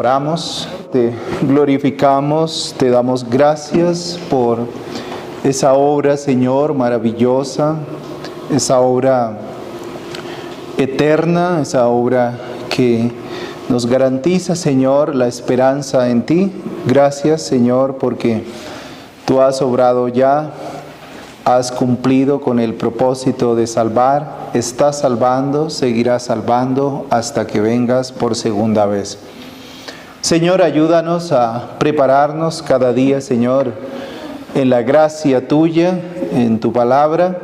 Oramos, te glorificamos, te damos gracias por esa obra, Señor, maravillosa, esa obra eterna, esa obra que nos garantiza, Señor, la esperanza en ti. Gracias, Señor, porque tú has obrado ya, has cumplido con el propósito de salvar, estás salvando, seguirás salvando hasta que vengas por segunda vez. Señor, ayúdanos a prepararnos cada día, Señor, en la gracia tuya, en tu palabra.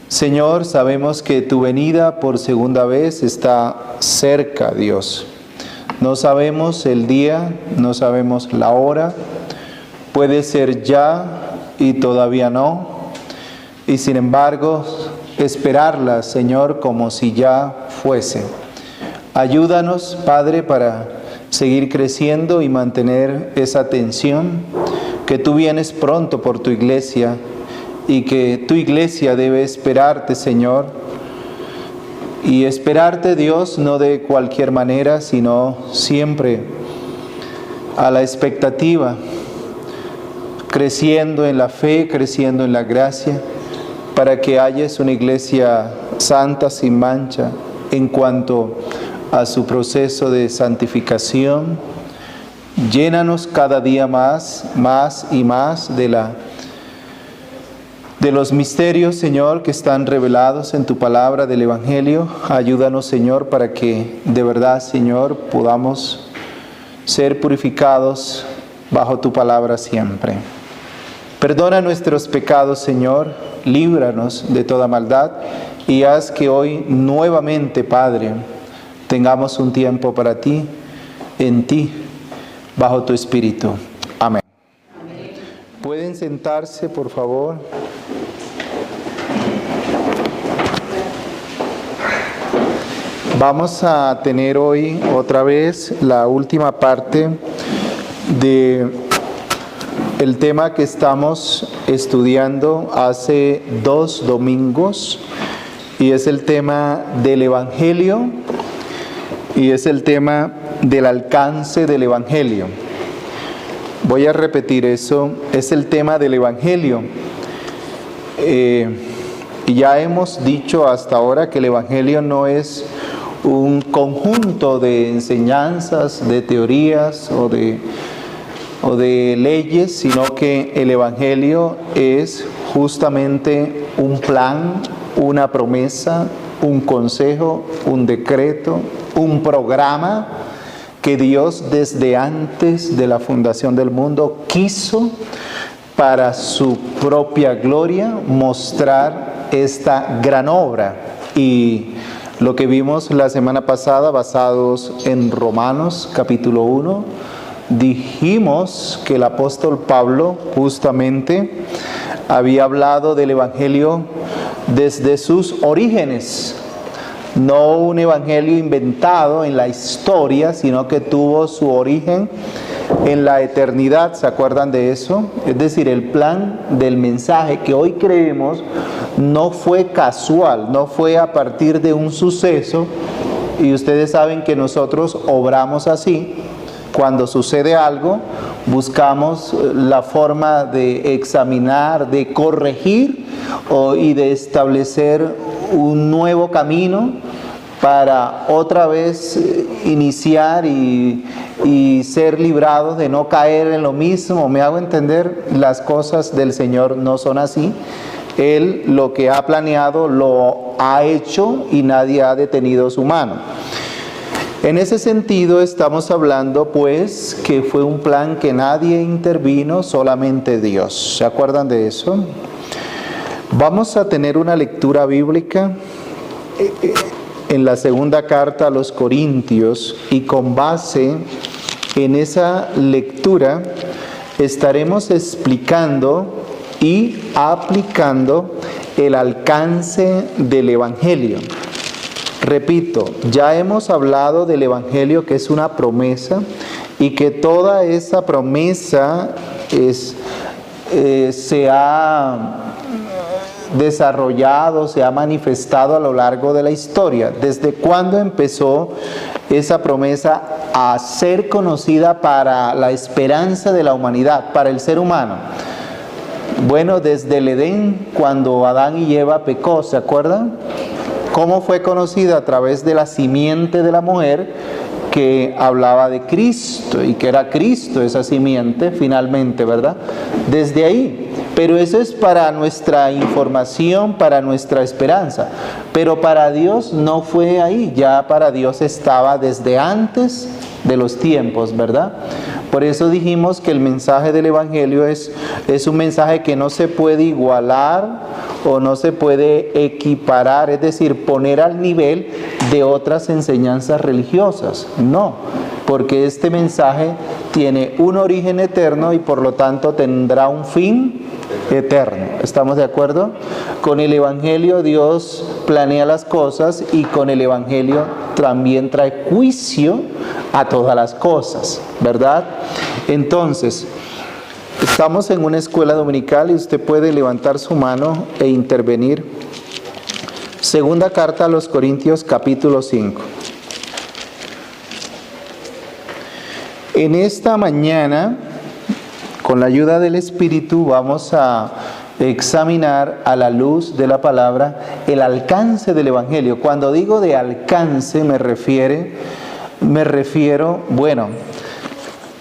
Señor, sabemos que tu venida por segunda vez está cerca, Dios. No sabemos el día, no sabemos la hora, puede ser ya y todavía no. Y sin embargo, esperarla, Señor, como si ya fuese. Ayúdanos, Padre, para seguir creciendo y mantener esa atención, que tú vienes pronto por tu iglesia y que tu iglesia debe esperarte, Señor. Y esperarte, Dios, no de cualquier manera, sino siempre a la expectativa, creciendo en la fe, creciendo en la gracia, para que hayas una iglesia santa, sin mancha, en cuanto a su proceso de santificación. Llénanos cada día más y más de los misterios, Señor, que están revelados en tu palabra del Evangelio. Ayúdanos, Señor, para que de verdad, Señor, podamos ser purificados bajo tu palabra siempre. Perdona nuestros pecados, Señor, líbranos de toda maldad y haz que hoy nuevamente, Padre, tengamos un tiempo para ti, en ti, bajo tu Espíritu. Amén. Amén. ¿Pueden sentarse, por favor? Vamos a tener hoy otra vez la última parte de el tema que estamos estudiando hace 2 domingos, y es el tema del Evangelio, y es el tema del alcance del Evangelio. Voy a repetir eso, es el tema del Evangelio. Y ya hemos dicho hasta ahora que el Evangelio no es un conjunto de enseñanzas, de teorías o de leyes, sino que el Evangelio es justamente un plan, una promesa, un consejo, un decreto, un programa que Dios desde antes de la fundación del mundo quiso para su propia gloria mostrar esta gran obra. Y lo que vimos la semana pasada, basados en Romanos capítulo 1, dijimos que el apóstol Pablo justamente había hablado del Evangelio desde sus orígenes. No un evangelio inventado en la historia, sino que tuvo su origen en la eternidad. ¿Se acuerdan de eso? Es decir, el plan del mensaje que hoy creemos no fue casual, no fue a partir de un suceso. Y ustedes saben que nosotros obramos así. Cuando sucede algo, buscamos la forma de examinar, de corregir y de establecer un nuevo camino para otra vez iniciar y ser librados de no caer en lo mismo. ¿Me hago entender? Las cosas del Señor no son así. Él lo que ha planeado lo ha hecho y nadie ha detenido su mano. En ese sentido estamos hablando pues que fue un plan que nadie intervino, solamente Dios. ¿Se acuerdan de eso? Vamos a tener una lectura bíblica en la segunda carta a los Corintios, y con base en esa lectura estaremos explicando y aplicando el alcance del Evangelio. Repito, ya hemos hablado del Evangelio, que es una promesa, y que toda esa promesa se ha desarrollado, se ha manifestado a lo largo de la historia. ¿Desde cuándo empezó esa promesa a ser conocida para la esperanza de la humanidad, para el ser humano? Bueno, desde el Edén, cuando Adán y Eva pecó, ¿se acuerdan? ¿Cómo fue conocida? A través de la simiente de la mujer, que hablaba de Cristo y que era Cristo esa simiente finalmente, ¿verdad? Desde ahí. Pero eso es para nuestra información, para nuestra esperanza. Pero para Dios no fue ahí, ya para Dios estaba desde antes de los tiempos, ¿verdad? Por eso dijimos que el mensaje del Evangelio es un mensaje que no se puede igualar o no se puede equiparar, es decir, poner al nivel de otras enseñanzas religiosas. No, porque este mensaje tiene un origen eterno y por lo tanto tendrá un fin eterno. ¿Estamos de acuerdo? Con el Evangelio Dios planea las cosas y con el Evangelio también trae juicio a todas las cosas, ¿verdad? Entonces, estamos en una escuela dominical y usted puede levantar su mano e intervenir. Segunda carta a los Corintios, capítulo 5. En esta mañana, con la ayuda del Espíritu, vamos a examinar a la luz de la palabra el alcance del Evangelio. Cuando digo de alcance me refiero, bueno,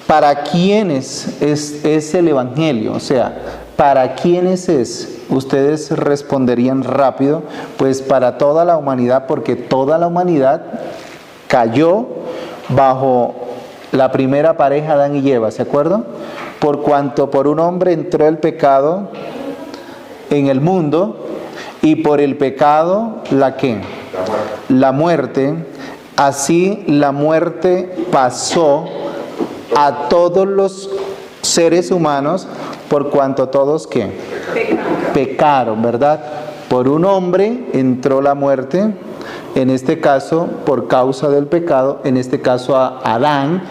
¿para quiénes es el Evangelio? O sea, ¿para quiénes es? Ustedes responderían rápido, pues para toda la humanidad, porque toda la humanidad cayó bajo la primera pareja, Adán y Eva, ¿se acuerdan? Por cuanto por un hombre entró el pecado en el mundo, y por el pecado, ¿la qué? La muerte. Así la muerte pasó a todos los seres humanos, por cuanto todos, ¿qué? Pecaron, ¿verdad? Por un hombre entró la muerte, en este caso por causa del pecado, en este caso a Adán,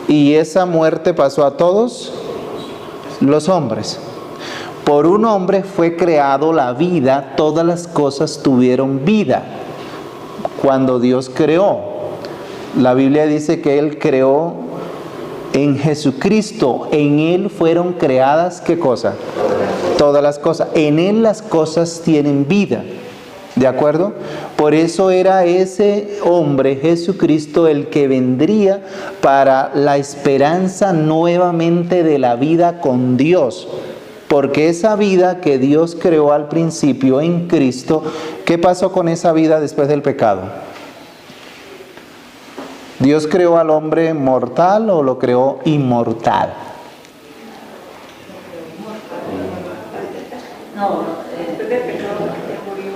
y esa muerte pasó a todos los hombres. Por un hombre fue creado la vida, todas las cosas tuvieron vida cuando Dios creó. La Biblia dice que Él creó en Jesucristo, en Él fueron creadas, ¿qué cosa? Todas las cosas. En Él las cosas tienen vida, ¿de acuerdo? Por eso era ese hombre, Jesucristo, el que vendría para la esperanza nuevamente de la vida con Dios. Porque esa vida que Dios creó al principio en Cristo, ¿qué pasó con esa vida después del pecado? ¿Dios creó al hombre mortal o lo creó inmortal?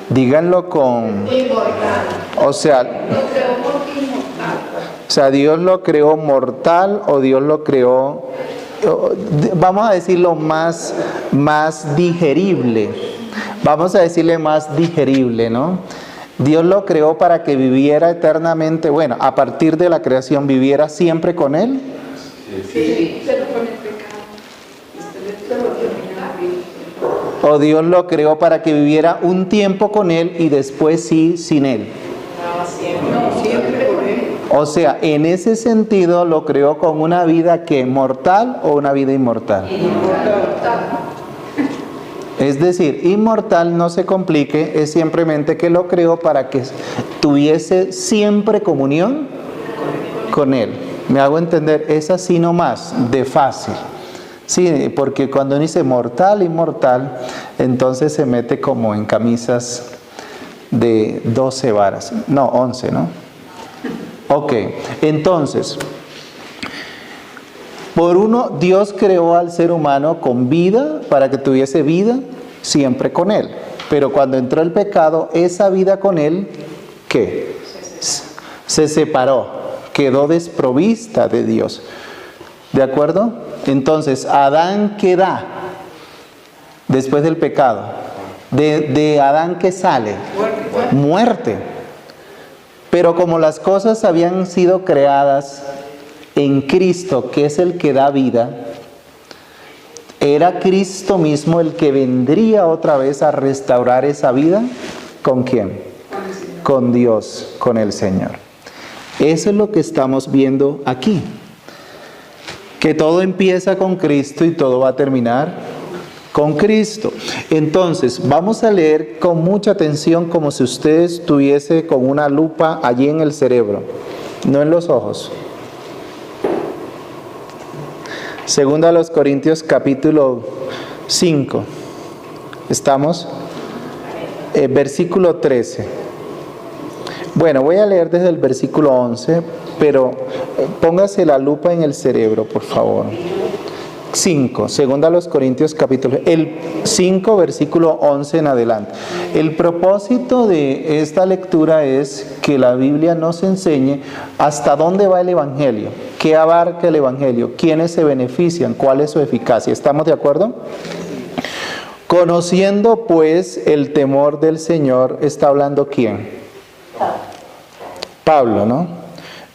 Díganlo con... O sea, ¿Dios lo creó mortal o Dios lo creó... Vamos a decirlo más digerible. Vamos a decirle más digerible, ¿no? Dios lo creó para que viviera eternamente, bueno, a partir de la creación, viviera siempre con Él. Sí, pero con el pecado. O Dios lo creó para que viviera un tiempo con Él y después sí, sin Él. No, siempre con Él. O sea, en ese sentido lo creó con una vida que mortal o una vida inmortal. Inmortal. Es decir, inmortal, no se complique, es simplemente que lo creó para que tuviese siempre comunión con Él. ¿Me hago entender? Es así nomás, de fácil. Sí, porque cuando uno dice mortal, inmortal, entonces se mete como en camisas de 12 varas. No, 11, ¿no? Ok, entonces, por uno, Dios creó al ser humano con vida, para que tuviese vida siempre con Él. Pero cuando entró el pecado, esa vida con Él, ¿qué? Se separó, quedó desprovista de Dios. ¿De acuerdo? Entonces, Adán, ¿qué da después del pecado? De Adán, ¿qué sale? Muerte. Pero como las cosas habían sido creadas en Cristo, que es el que da vida, Era Cristo mismo el que vendría otra vez a restaurar esa vida. ¿Con quién? Con Dios, con el Señor. Eso es lo que estamos viendo aquí. Que todo empieza con Cristo y todo va a terminar con Cristo. Entonces, vamos a leer con mucha atención, como si usted estuviese con una lupa allí en el cerebro, no en los ojos. Segunda a los Corintios capítulo 5. ¿Estamos? Versículo 13. Bueno, voy a leer desde el versículo 11, pero póngase la lupa en el cerebro, por favor. 5, segunda a los Corintios capítulo, el 5 versículo 11 en adelante. El propósito de esta lectura es que la Biblia nos enseñe hasta dónde va el Evangelio, qué abarca el Evangelio, quiénes se benefician, cuál es su eficacia. ¿Estamos de acuerdo? Conociendo pues el temor del Señor, ¿está hablando quién? Pablo, ¿no?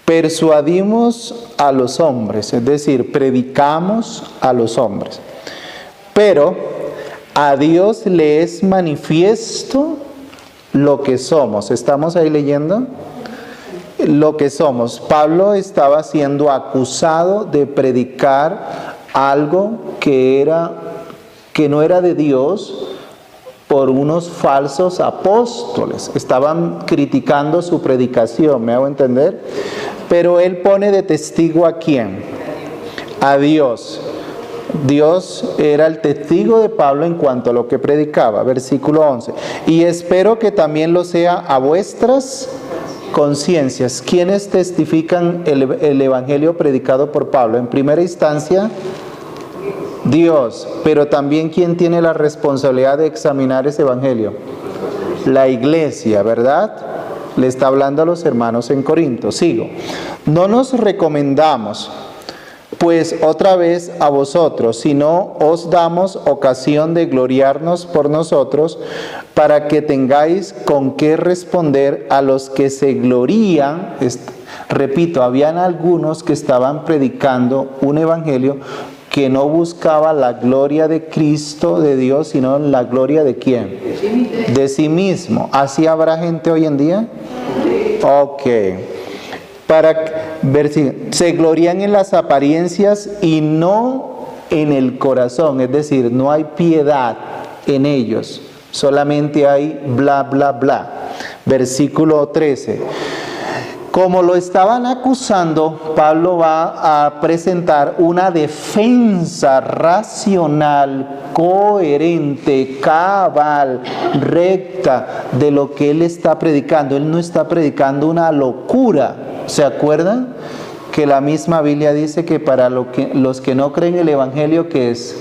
Persuadimos a los hombres, es decir, predicamos a los hombres. Pero a Dios le es manifiesto lo que somos. ¿Estamos ahí leyendo? Lo que somos. Pablo estaba siendo acusado de predicar algo que no era de Dios por unos falsos apóstoles. Estaban criticando su predicación, ¿me hago entender? Pero él pone de testigo ¿a quién? A Dios. Dios era el testigo de Pablo en cuanto a lo que predicaba. Versículo 11. Y espero que también lo sea a vuestras conciencias. ¿Quiénes testifican el evangelio predicado por Pablo? En primera instancia, Dios. Pero también ¿quién tiene la responsabilidad de examinar ese evangelio? La iglesia, ¿verdad? Le está hablando a los hermanos en Corinto. Sigo. No nos recomendamos, pues otra vez a vosotros, sino os damos ocasión de gloriarnos por nosotros, para que tengáis con qué responder a los que se glorían. Repito, habían algunos que estaban predicando un evangelio que no buscaba la gloria de Cristo, de Dios, sino la gloria de ¿quién? De sí mismo. ¿Así habrá gente hoy en día? Ok. Para ver si se glorían en las apariencias y no en el corazón, es decir, no hay piedad en ellos, solamente hay bla, bla, bla. Versículo 13. Como lo estaban acusando, Pablo va a presentar una defensa racional, coherente, cabal, recta de lo que él está predicando. Él no está predicando una locura. ¿Se acuerdan? Que la misma Biblia dice que para los que no creen el Evangelio, ¿qué es?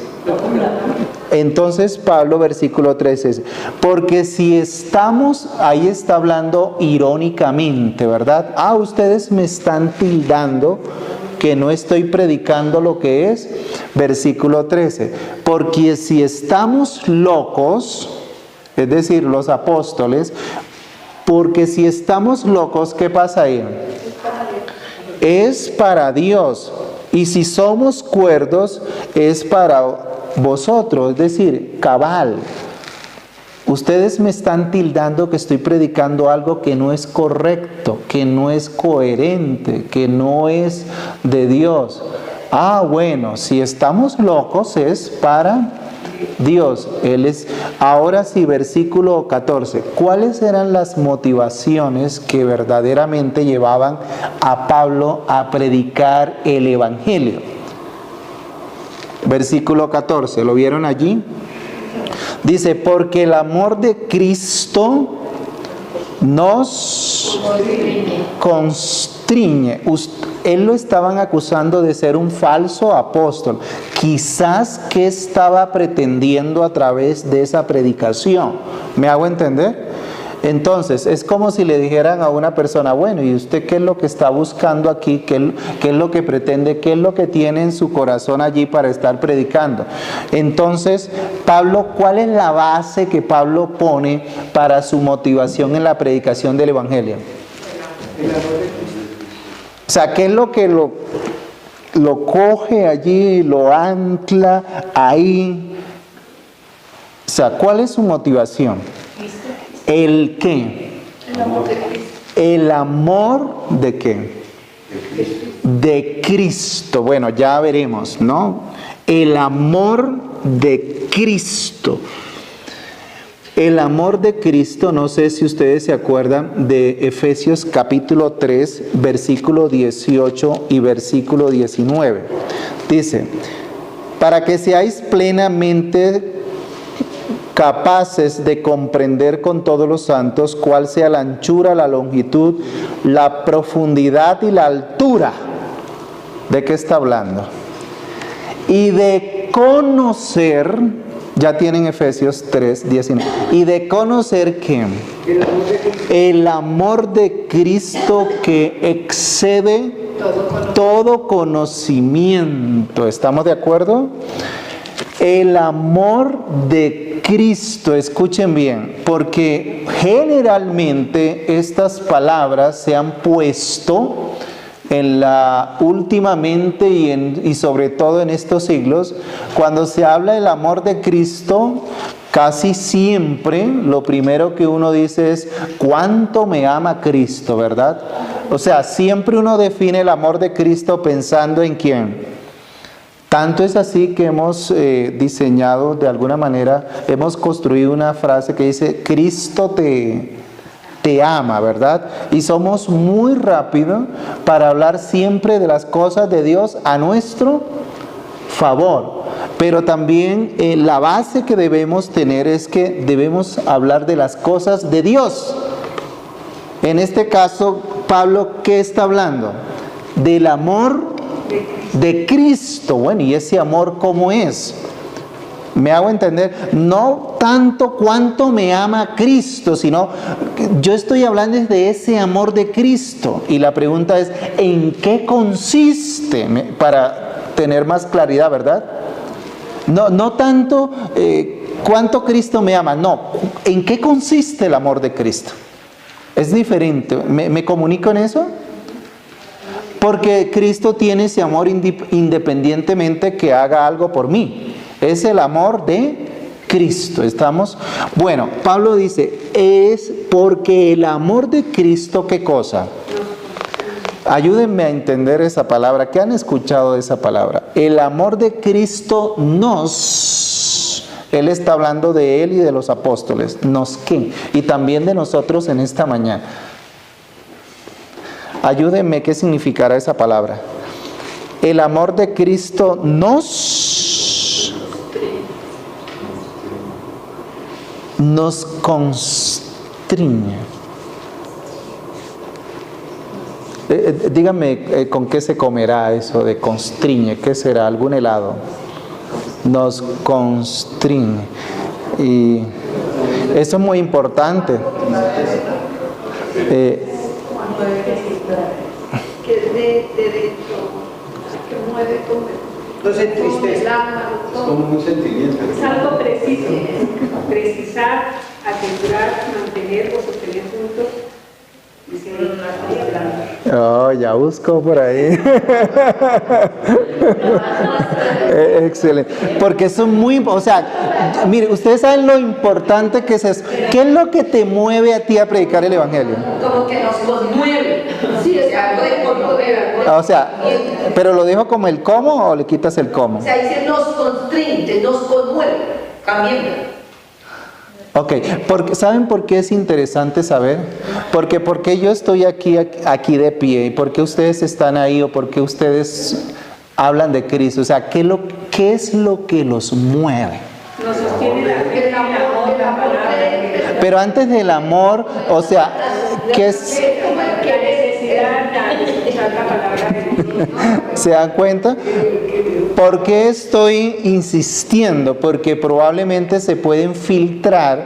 Entonces Pablo, versículo 13, porque si estamos, ahí está hablando irónicamente, ¿verdad? Ustedes me están tildando que no estoy predicando lo que es. Versículo 13, porque si estamos locos, es decir, los apóstoles, porque si estamos locos, ¿qué pasa ahí? Es para Dios, y si somos cuerdos, es para vosotros, es decir, cabal. Ustedes me están tildando que estoy predicando algo que no es correcto, que no es coherente, que no es de Dios. Bueno, si estamos locos es para Dios. Él es. Ahora sí, versículo 14. ¿Cuáles eran las motivaciones que verdaderamente llevaban a Pablo a predicar el evangelio? Versículo 14, ¿lo vieron allí? Dice, porque el amor de Cristo nos constriñe. Él lo estaban acusando de ser un falso apóstol. Quizás, ¿qué estaba pretendiendo a través de esa predicación? ¿Me hago entender? Entonces, es como si le dijeran a una persona, bueno, ¿y usted qué es lo que está buscando aquí? ¿Qué es lo que pretende? ¿Qué es lo que tiene en su corazón allí para estar predicando? Entonces, Pablo, ¿cuál es la base que Pablo pone para su motivación en la predicación del Evangelio? O sea, ¿qué es lo que lo coge allí, lo ancla ahí. O sea, ¿cuál es su motivación? ¿El qué? El amor de Cristo. ¿El amor de qué? De Cristo. Bueno, ya veremos, ¿no? El amor de Cristo. El amor de Cristo, no sé si ustedes se acuerdan de Efesios capítulo 3, versículo 18 y versículo 19. Dice, para que seáis plenamente capaces de comprender con todos los santos cuál sea la anchura, la longitud, la profundidad y la altura. ¿De qué está hablando? Y de conocer, ya tienen Efesios 3, 19, y de conocer que el amor de Cristo que excede todo conocimiento. ¿Estamos de acuerdo? El amor de Cristo, escuchen bien, porque generalmente estas palabras se han puesto últimamente y sobre todo en estos siglos, cuando se habla del amor de Cristo, casi siempre lo primero que uno dice es ¿cuánto me ama Cristo? ¿Verdad? O sea, siempre uno define el amor de Cristo pensando en quién. Tanto es así que hemos diseñado, de alguna manera, hemos construido una frase que dice, Cristo te ama, ¿verdad? Y somos muy rápidos para hablar siempre de las cosas de Dios a nuestro favor. Pero también la base que debemos tener es que debemos hablar de las cosas de Dios. En este caso, Pablo, ¿qué está hablando? Del amor de Cristo. Bueno, ¿y ese amor cómo es? ¿Me hago entender? No tanto cuánto me ama Cristo, sino yo estoy hablando de ese amor de Cristo. Y la pregunta es, ¿en qué consiste? Para tener más claridad, ¿verdad? No tanto cuánto Cristo me ama, no. ¿En qué consiste el amor de Cristo? Es diferente. ¿Me comunico en eso? Porque Cristo tiene ese amor independientemente que haga algo por mí. Es el amor de Cristo. ¿Estamos? Bueno, Pablo dice, es porque el amor de Cristo, ¿qué cosa? Ayúdenme a entender esa palabra. ¿Qué han escuchado de esa palabra? El amor de Cristo nos... Él está hablando de Él y de los apóstoles. ¿Nos qué? Y también de nosotros en esta mañana. Ayúdenme, ¿qué significará esa palabra? El amor de Cristo nos constriñe. Díganme con qué se comerá eso de constriñe. ¿Qué será? ¿Algún helado? Nos constriñe. Y eso es muy importante. Que de dentro, que mueve todo. No se entristece. Es como un sentimiento. Es algo preciso, precisar, asegurar, mantener o sostener juntos. Oh, ya busco por ahí. Excelente. Porque eso es muy, o sea, mire, ustedes saben lo importante que es eso. ¿Qué es lo que te mueve a ti a predicar el Evangelio? Como que nos conmueve. Sí, es algo de conmover. O sea, pero lo dijo como el cómo o le quitas el cómo. O sea, dice nos constringe, nos conmueve. Cambiemos. Ok, ¿saben por qué es interesante saber? Porque yo estoy aquí de pie y por qué ustedes están ahí o por qué ustedes hablan de Cristo. O sea, ¿qué es lo que los mueve? Nos sostiene el amor, la palabra. Pero antes del amor, o sea, ¿qué es? La necesidad de escuchar la palabra de Dios. ¿Se dan cuenta? ¿Por qué estoy insistiendo? Porque probablemente se pueden filtrar,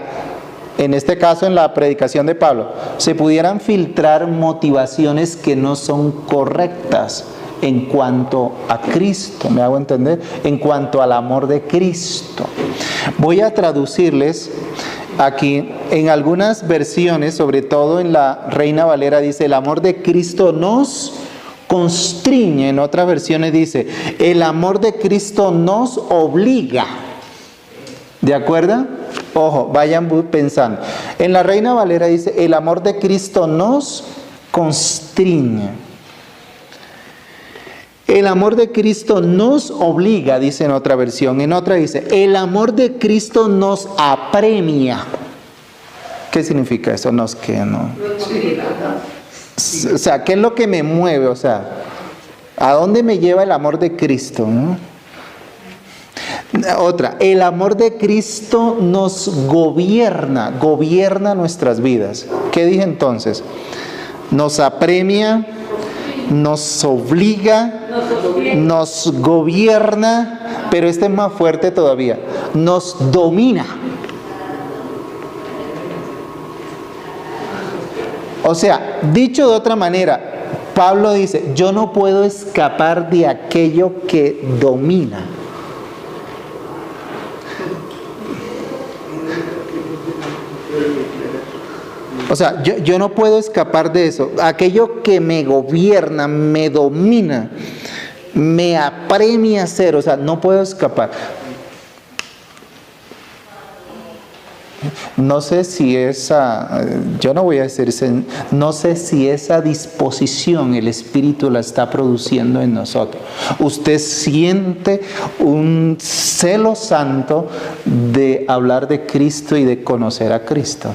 en este caso en la predicación de Pablo, se pudieran filtrar motivaciones que no son correctas en cuanto a Cristo, ¿me hago entender? En cuanto al amor de Cristo. Voy a traducirles aquí, en algunas versiones, sobre todo en la Reina Valera, dice, el amor de Cristo nos constriñe, en otras versiones dice, el amor de Cristo nos obliga. ¿De acuerdo? Ojo, vayan pensando. En la Reina Valera dice, el amor de Cristo nos constriñe. El amor de Cristo nos obliga, dice en otra versión. En otra dice, el amor de Cristo nos apremia. ¿Qué significa eso? O sea, ¿qué es lo que me mueve? O sea, ¿a dónde me lleva el amor de Cristo? ¿No? Otra, el amor de Cristo nos gobierna nuestras vidas. ¿Qué dije entonces? Nos apremia, nos obliga, nos gobierna, pero este es más fuerte todavía, nos domina. O sea, dicho de otra manera, Pablo dice, yo no puedo escapar de aquello que domina. O sea, yo no puedo escapar de eso. Aquello que me gobierna, me domina, me apremia a hacer. O sea, no puedo escapar. No sé si yo no voy a decir, no sé si esa disposición el Espíritu la está produciendo en nosotros. Usted siente un celo santo de hablar de Cristo y de conocer a Cristo.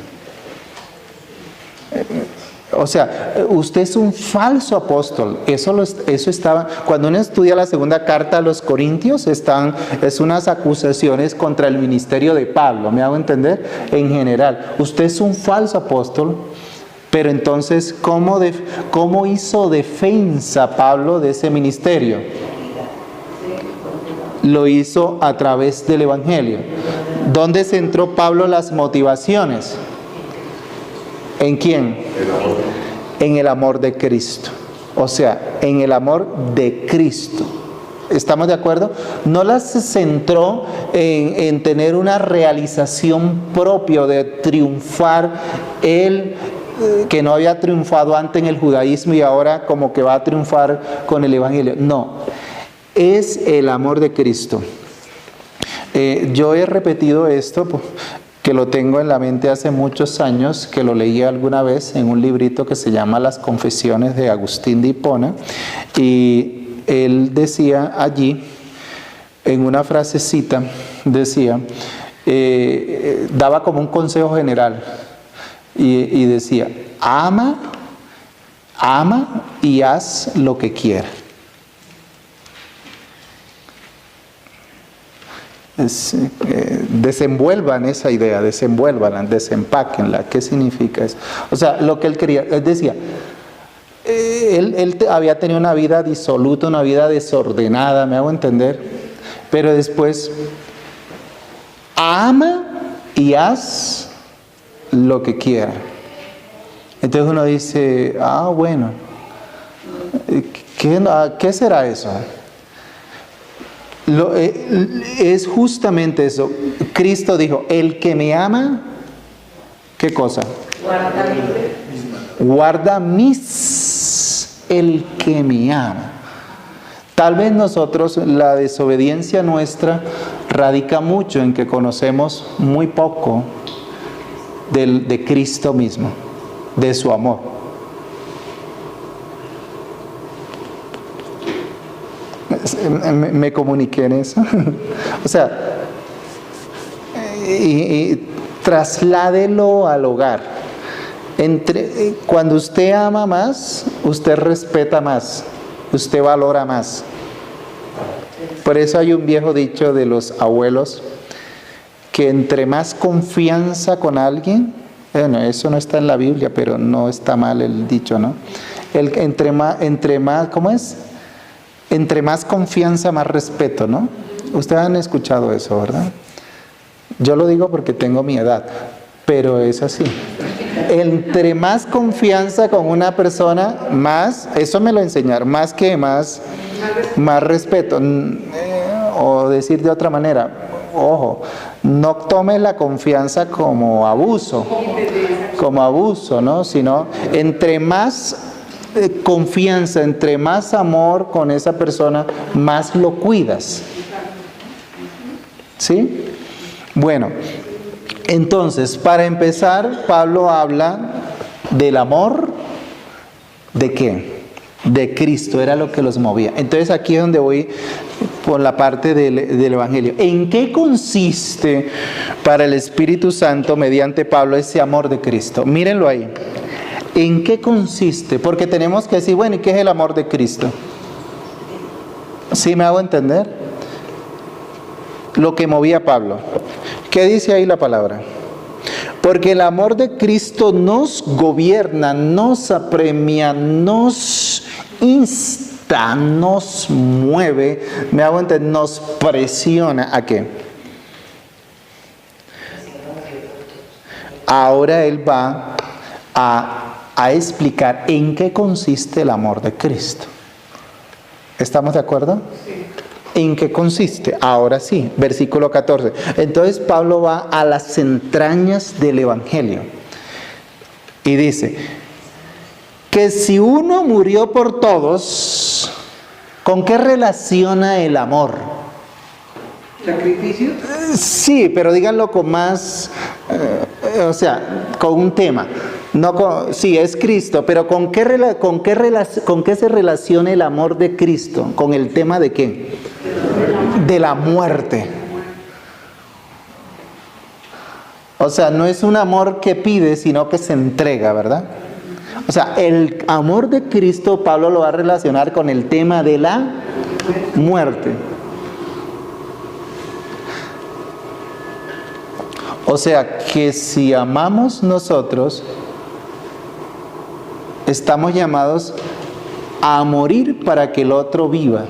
O sea, usted es un falso apóstol. Eso estaba, cuando uno estudia la segunda carta a los Corintios, es unas acusaciones contra el ministerio de Pablo. ¿Me hago entender? En general, usted es un falso apóstol. Pero entonces, ¿cómo hizo defensa Pablo de ese ministerio? Lo hizo a través del Evangelio. ¿Dónde centró Pablo las motivaciones? ¿En quién? En el amor de Cristo. O sea, en el amor de Cristo. ¿Estamos de acuerdo? No las centró en tener una realización propia de triunfar él, que no había triunfado antes en el judaísmo y ahora como que va a triunfar con el Evangelio. No, es el amor de Cristo. Yo he repetido esto, que lo tengo en la mente hace muchos años, que lo leí alguna vez en un librito que se llama Las Confesiones de Agustín de Hipona, y él decía allí, en una frasecita, decía, daba como un consejo general, y decía, ama y haz lo que quieras. Desenvuelvan esa idea, desenvuélvanla, desempáquenla. ¿Qué significa eso? O sea, lo que él quería, él decía, él había tenido una vida disoluta, una vida desordenada, ¿me hago entender? Pero después, ama y haz lo que quiera. Entonces uno dice, bueno, ¿qué será eso? Es justamente eso. Cristo dijo, el que me ama, ¿qué cosa? Guarda mis, el que me ama. Tal vez nosotros, la desobediencia nuestra radica mucho en que conocemos muy poco de Cristo mismo, de su amor. Me comuniqué en eso. O sea, y trasládelo al hogar. Cuando usted ama más, usted respeta más, usted valora más. Por eso hay un viejo dicho de los abuelos, que entre más confianza con alguien, bueno, eso no está en la Biblia, pero no está mal el dicho, ¿no? Entre más, ¿cómo es? Entre más confianza, más respeto, ¿no? Ustedes han escuchado eso, ¿verdad? Yo lo digo porque tengo mi edad, pero es así. Entre más confianza con una persona, más, eso me lo enseñaron, más respeto. O decir de otra manera, ojo, no tome la confianza como abuso, ¿no? Sino entre más confianza, entre más amor con esa persona, más lo cuidas. ¿Sí? Bueno, entonces, para empezar, Pablo habla del amor, ¿de qué? De Cristo, era lo que los movía. Entonces aquí es donde voy por la parte del Evangelio. ¿En qué consiste para el Espíritu Santo, mediante Pablo, ese amor de Cristo? Mírenlo ahí. ¿En qué consiste? Porque tenemos que decir, bueno, ¿y qué es el amor de Cristo? ¿Sí me hago entender? Lo que movía a Pablo. ¿Qué dice ahí la palabra? Porque el amor de Cristo nos gobierna, nos apremia, nos insta, nos mueve, me hago entender, nos presiona. ¿A qué? Ahora él va a explicar en qué consiste el amor de Cristo. ¿Estamos de acuerdo? Sí. ¿En qué consiste? Ahora sí, versículo 14. Entonces Pablo va a las entrañas del Evangelio y dice que si uno murió por todos, ¿con qué relaciona el amor? ¿Sacrificio? Sí, pero díganlo con más, con un tema. No sí, es Cristo, pero ¿con qué se relaciona el amor de Cristo? ¿Con el tema de qué? De la muerte. O sea, no es un amor que pide, sino que se entrega, ¿verdad? O sea, el amor de Cristo, Pablo lo va a relacionar con el tema de la muerte. O sea, que si amamos nosotros, estamos llamados a morir para que el otro viva.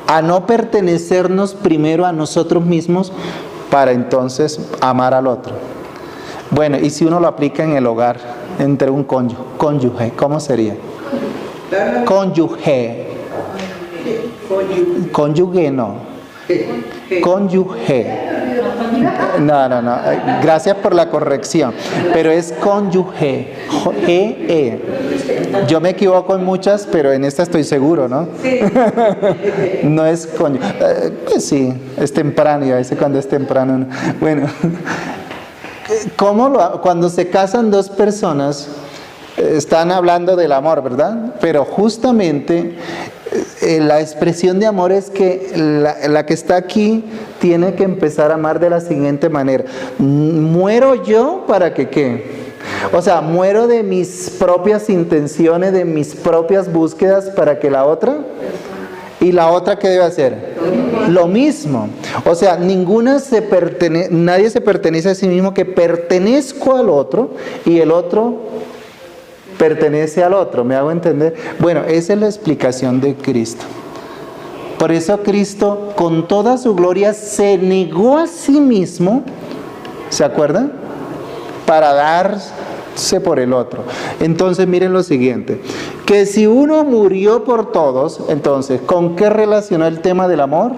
A no pertenecernos primero a nosotros mismos para entonces amar al otro. Bueno, y si uno lo aplica en el hogar, entre un cónyuge, ¿cómo sería? Cónyuge. Cónyuge no. Cónyuge. No. Gracias por la corrección. Pero es cónyuge. Yo me equivoco en muchas, pero en esta estoy seguro, ¿no? Sí. No es cónyuge. Pues sí, es temprano, y a veces cuando es temprano. ¿No? Bueno, cuando se casan dos personas, están hablando del amor, ¿verdad? Pero justamente la expresión de amor es que la que está aquí tiene que empezar a amar de la siguiente manera. Muero yo para que ¿qué? O sea, muero de mis propias intenciones, de mis propias búsquedas para que la otra... ¿Y la otra qué debe hacer? Lo mismo. O sea, nadie se pertenece a sí mismo, que pertenezco al otro y el otro pertenece al otro. ¿Me hago entender? Bueno, esa es la explicación de Cristo. Por eso Cristo, con toda su gloria, se negó a sí mismo, ¿se acuerdan? Para darse por el otro. Entonces miren lo siguiente, que si uno murió por todos, entonces, ¿con qué relacionó el tema del amor?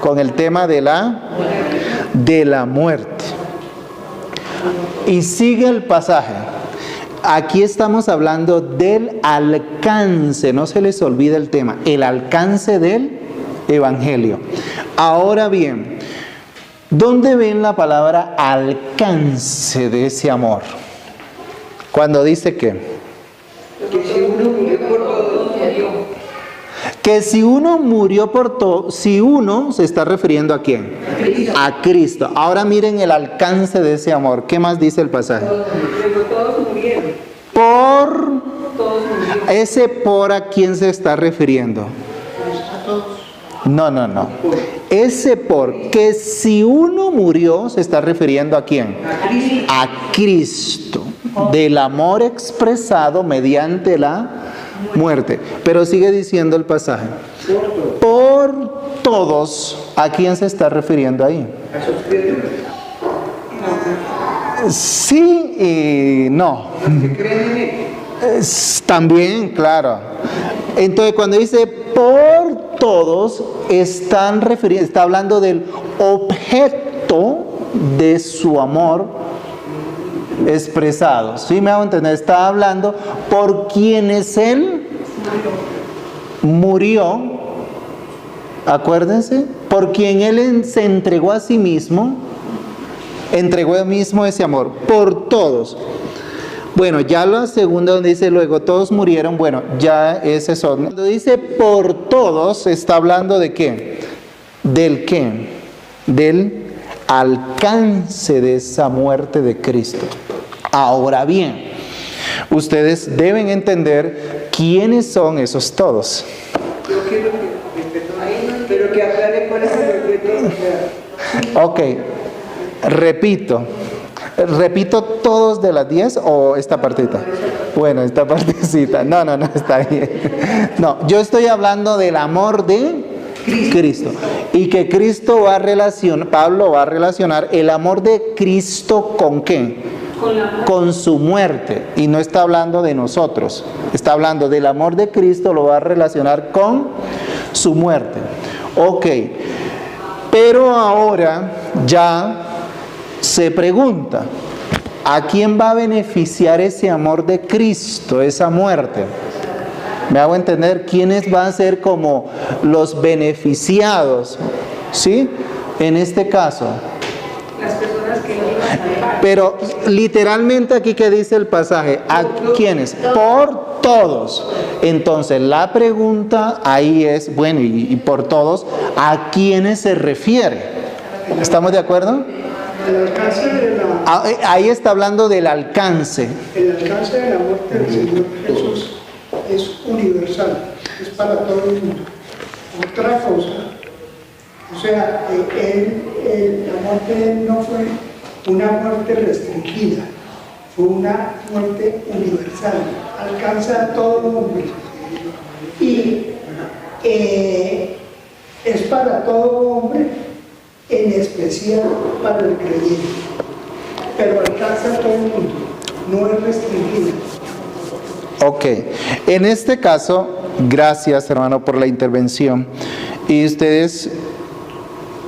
Con el tema de la muerte. Y sigue el pasaje. Aquí estamos hablando del alcance, no se les olvide el tema, el alcance del Evangelio. Ahora bien, ¿dónde ven la palabra alcance de ese amor? Cuando dice que si uno murió por todos, que si uno murió por todos, si uno se está refiriendo ¿a quién? A Cristo. Ahora miren el alcance de ese amor. ¿Qué más dice el pasaje? Todos murieron. Por Todos murieron. ese por ¿a quién se está refiriendo? A todos. No. Ese por, que si uno murió, se está refiriendo ¿a quién? A Cristo. Del amor expresado mediante la muerte. Pero sigue diciendo el pasaje. Por todos, ¿a quién se está refiriendo ahí? Sí y no. También, claro. Entonces, cuando dice por todos, está hablando del objeto de su amor, expresado. ¿Sí me hago entender? Está hablando por quienes Él murió. Acuérdense, por quien Él se entregó a sí mismo, entregó a sí mismo ese amor, por todos. Bueno, ya la segunda donde dice luego todos murieron, bueno, ya es eso. Cuando dice por todos, está hablando de ¿qué? ¿Del qué? Del alcance de esa muerte de Cristo. Ahora bien, ustedes deben entender quiénes son esos todos. Yo quiero pero que aclare cuál es el secreto. Ok, repito todos de las 10 o esta partita. Bueno, esta partecita. No, está bien. No, yo estoy hablando del amor de Cristo. Y que Cristo va a relacionar, Pablo va a relacionar el amor de Cristo ¿con qué? Con su muerte. Y no está hablando de nosotros. Está hablando del amor de Cristo, lo va a relacionar con su muerte. Ok. Pero ahora ya se pregunta, ¿a quién va a beneficiar ese amor de Cristo, esa muerte? ¿Me hago entender? ¿Quiénes van a ser como los beneficiados? ¿Sí? En este caso. Las personas que iban a salvar. Pero literalmente aquí que dice el pasaje, ¿a quiénes? Por todos. Entonces la pregunta ahí es, bueno, y por todos, ¿a quiénes se refiere? ¿Estamos de acuerdo? El alcance de la... Ahí está hablando del alcance. El alcance de la muerte del Señor Jesús es universal, es para todo el mundo. Otra cosa, o sea, la muerte de él no fue una muerte restringida, fue una muerte universal, alcanza a todo hombre. Y es para todo hombre, en especial para el creyente, pero alcanza a todo el mundo, no es restringida. Ok, en este caso, gracias hermano por la intervención, y ustedes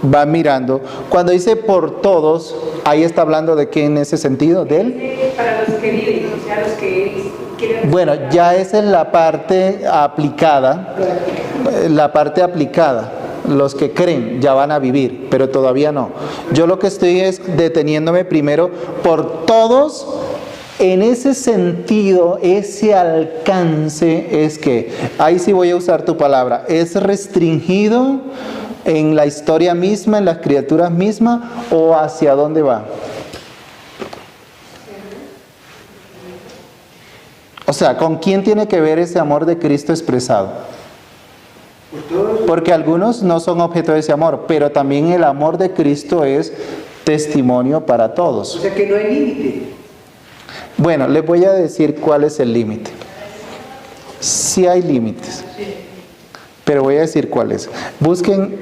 van mirando, cuando dice por todos, ahí está hablando de qué en ese sentido, de él. Para los que viven, o sea, los que quieren... Bueno, ya esa es la parte aplicada, los que creen ya van a vivir, pero todavía no. Yo lo que estoy es deteniéndome primero por todos. En ese sentido, ese alcance es que, ahí sí voy a usar tu palabra, es restringido en la historia misma, en las criaturas mismas, o hacia dónde va. O sea, ¿con quién tiene que ver ese amor de Cristo expresado? Porque algunos no son objeto de ese amor, pero también el amor de Cristo es testimonio para todos. O sea que no hay límite. Bueno, les voy a decir cuál es el límite. Sí hay límites, pero voy a decir cuál es. Busquen,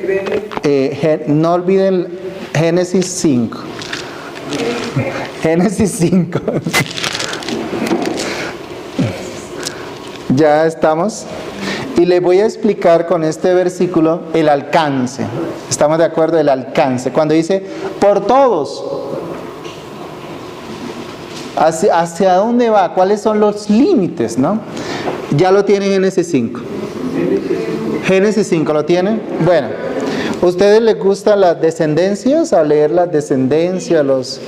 no olviden Génesis 5. Génesis 5. Ya estamos. Y les voy a explicar con este versículo el alcance. ¿Estamos de acuerdo? El alcance. Cuando dice, por todos. ¿Hacia dónde va? ¿Cuáles son los límites? ¿No? Ya lo tienen en Génesis 5. Génesis 5, ¿lo tienen? Bueno, ¿ustedes les gustan las descendencias? A leer las descendencias, los...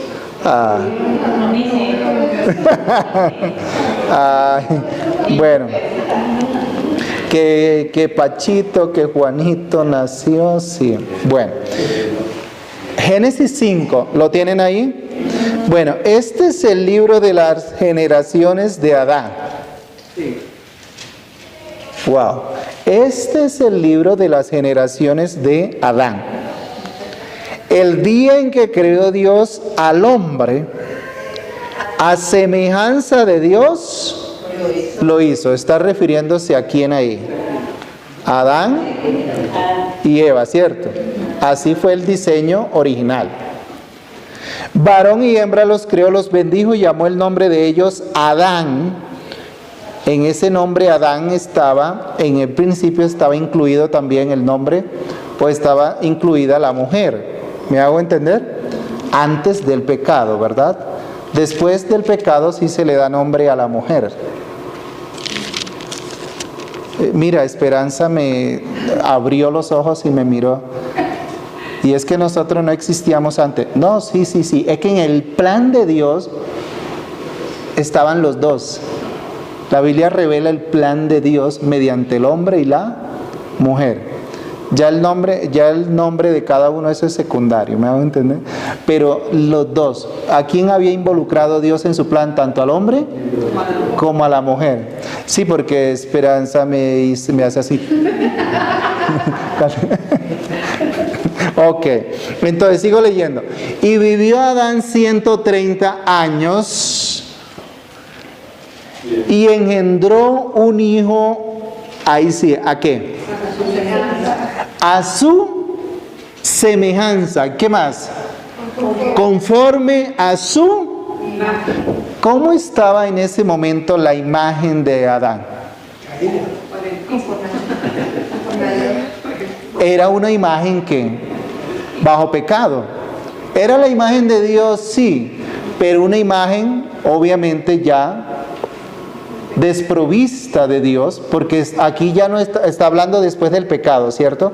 bueno, que Pachito, que Juanito nació, sí. Bueno, Génesis 5, ¿lo tienen ahí? Bueno, este es el libro de las generaciones de Adán. Wow. Este es el libro de las generaciones de Adán. El día en que creó Dios al hombre, a semejanza de Dios, lo hizo. Está refiriéndose a quién ahí. Adán y Eva, ¿cierto? Así fue el diseño original. Varón y hembra los creó, los bendijo y llamó el nombre de ellos Adán. En ese nombre Adán estaba, en el principio estaba incluido también el nombre, pues estaba incluida la mujer. ¿Me hago entender? Antes del pecado, ¿verdad? Después del pecado sí se le da nombre a la mujer. Mira, Esperanza me abrió los ojos y me miró. Y es que nosotros no existíamos antes. No, sí. Es que en el plan de Dios estaban los dos. La Biblia revela el plan de Dios mediante el hombre y la mujer. Ya el nombre de cada uno eso es secundario, ¿me hago entender? Pero los dos, ¿a quién había involucrado Dios en su plan? Tanto al hombre como a la mujer. Sí, porque Esperanza me hace así. Ok, entonces sigo leyendo. Y vivió Adán 130 años y engendró un hijo, ahí sí, ¿a qué? A su semejanza. ¿Qué más? Conforme a su... ¿Cómo estaba en ese momento la imagen de Adán? Era una imagen que bajo pecado. Era la imagen de Dios, sí, pero una imagen obviamente ya desprovista de Dios, porque aquí ya no está hablando después del pecado, ¿cierto?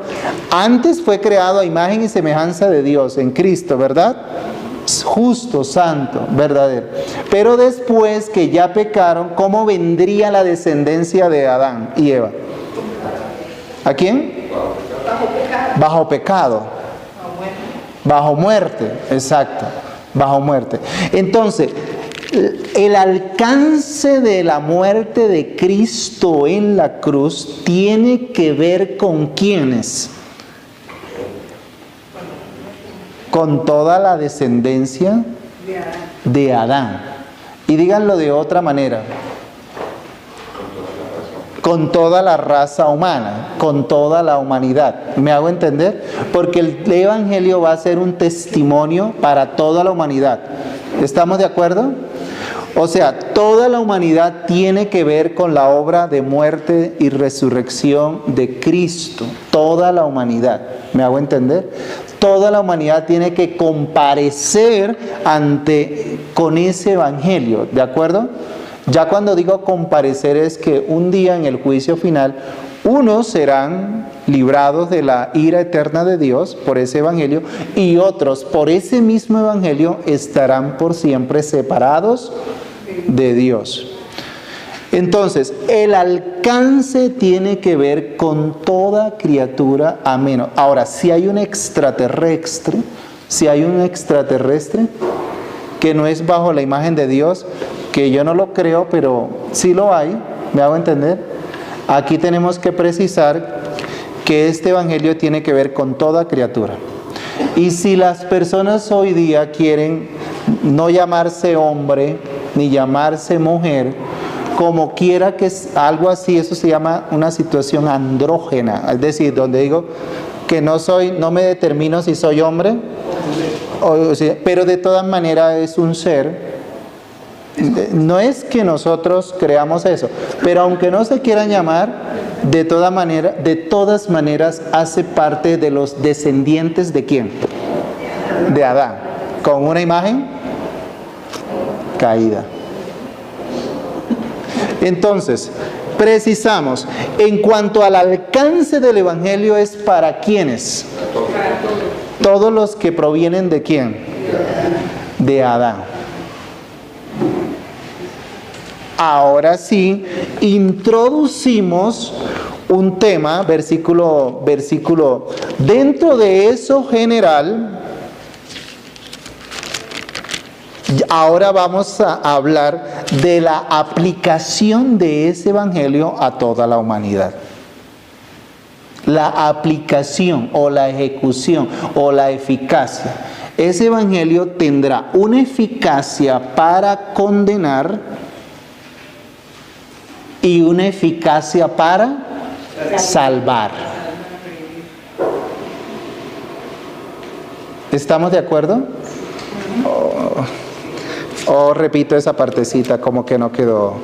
Antes fue creado a imagen y semejanza de Dios en Cristo, ¿verdad? Justo, santo, verdadero. Pero después que ya pecaron, ¿cómo vendría la descendencia de Adán y Eva? ¿A quién? Bajo pecado. Bajo muerte, exacto. Bajo muerte. Entonces, el alcance de la muerte de Cristo en la cruz tiene que ver con ¿quiénes? Con toda la descendencia de Adán. Y díganlo de otra manera. Con toda la raza humana, con toda la humanidad. ¿Me hago entender? Porque el Evangelio va a ser un testimonio para toda la humanidad. ¿Estamos de acuerdo? O sea, toda la humanidad tiene que ver con la obra de muerte y resurrección de Cristo. Toda la humanidad. ¿Me hago entender? Toda la humanidad tiene que comparecer con ese Evangelio. ¿De acuerdo? Ya cuando digo comparecer es que un día en el juicio final, unos serán librados de la ira eterna de Dios por ese Evangelio y otros por ese mismo Evangelio estarán por siempre separados de Dios. Entonces, el alcance tiene que ver con toda criatura amén. Ahora, si hay un extraterrestre que no es bajo la imagen de Dios, que yo no lo creo, pero sí lo hay, ¿me hago entender? Aquí tenemos que precisar que este Evangelio tiene que ver con toda criatura. Y si las personas hoy día quieren no llamarse hombre, ni llamarse mujer, como quiera que es algo así, eso se llama una situación andrógena. Es decir, donde digo que no me determino si soy hombre, pero de todas maneras es un ser. No es que nosotros creamos eso, pero aunque no se quieran llamar, de todas maneras hace parte de los descendientes ¿de quién? De Adán, con una imagen caída. Entonces, precisamos, en cuanto al alcance del Evangelio es para ¿quiénes? Todos los que provienen ¿de quién? De Adán. Ahora sí, introducimos un tema, versículo. Dentro de eso general, ahora vamos a hablar de la aplicación de ese Evangelio a toda la humanidad. La aplicación o la ejecución o la eficacia. Ese Evangelio tendrá una eficacia para condenar y una eficacia para salvar. ¿Estamos de acuerdo? Repito esa partecita, como que no quedó.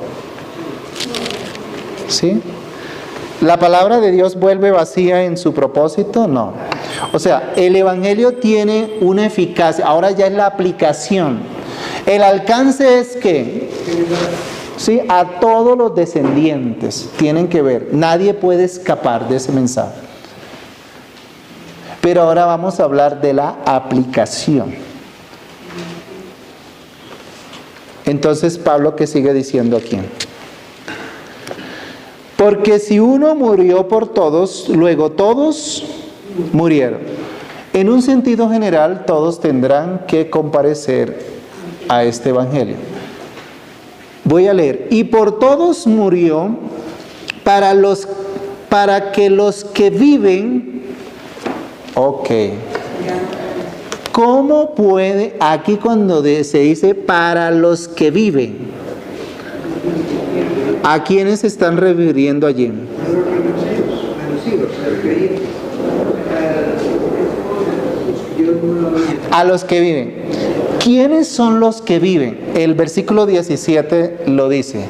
¿Sí? ¿La palabra de Dios vuelve vacía en su propósito? No. O sea, el Evangelio tiene una eficacia. Ahora ya es la aplicación. El alcance es que, ¿sí? A todos los descendientes tienen que ver. Nadie puede escapar de ese mensaje. Pero ahora vamos a hablar de la aplicación. Entonces Pablo, ¿qué sigue diciendo aquí? Porque si uno murió por todos, luego todos murieron. En un sentido general, todos tendrán que comparecer a este evangelio. Voy a leer. Y por todos murió para que los que viven. Ok. ¿Cómo puede, aquí cuando se dice para los que viven, ¿a quiénes se están refiriendo allí? A los que viven. ¿Quiénes son los que viven? El versículo 17 lo dice.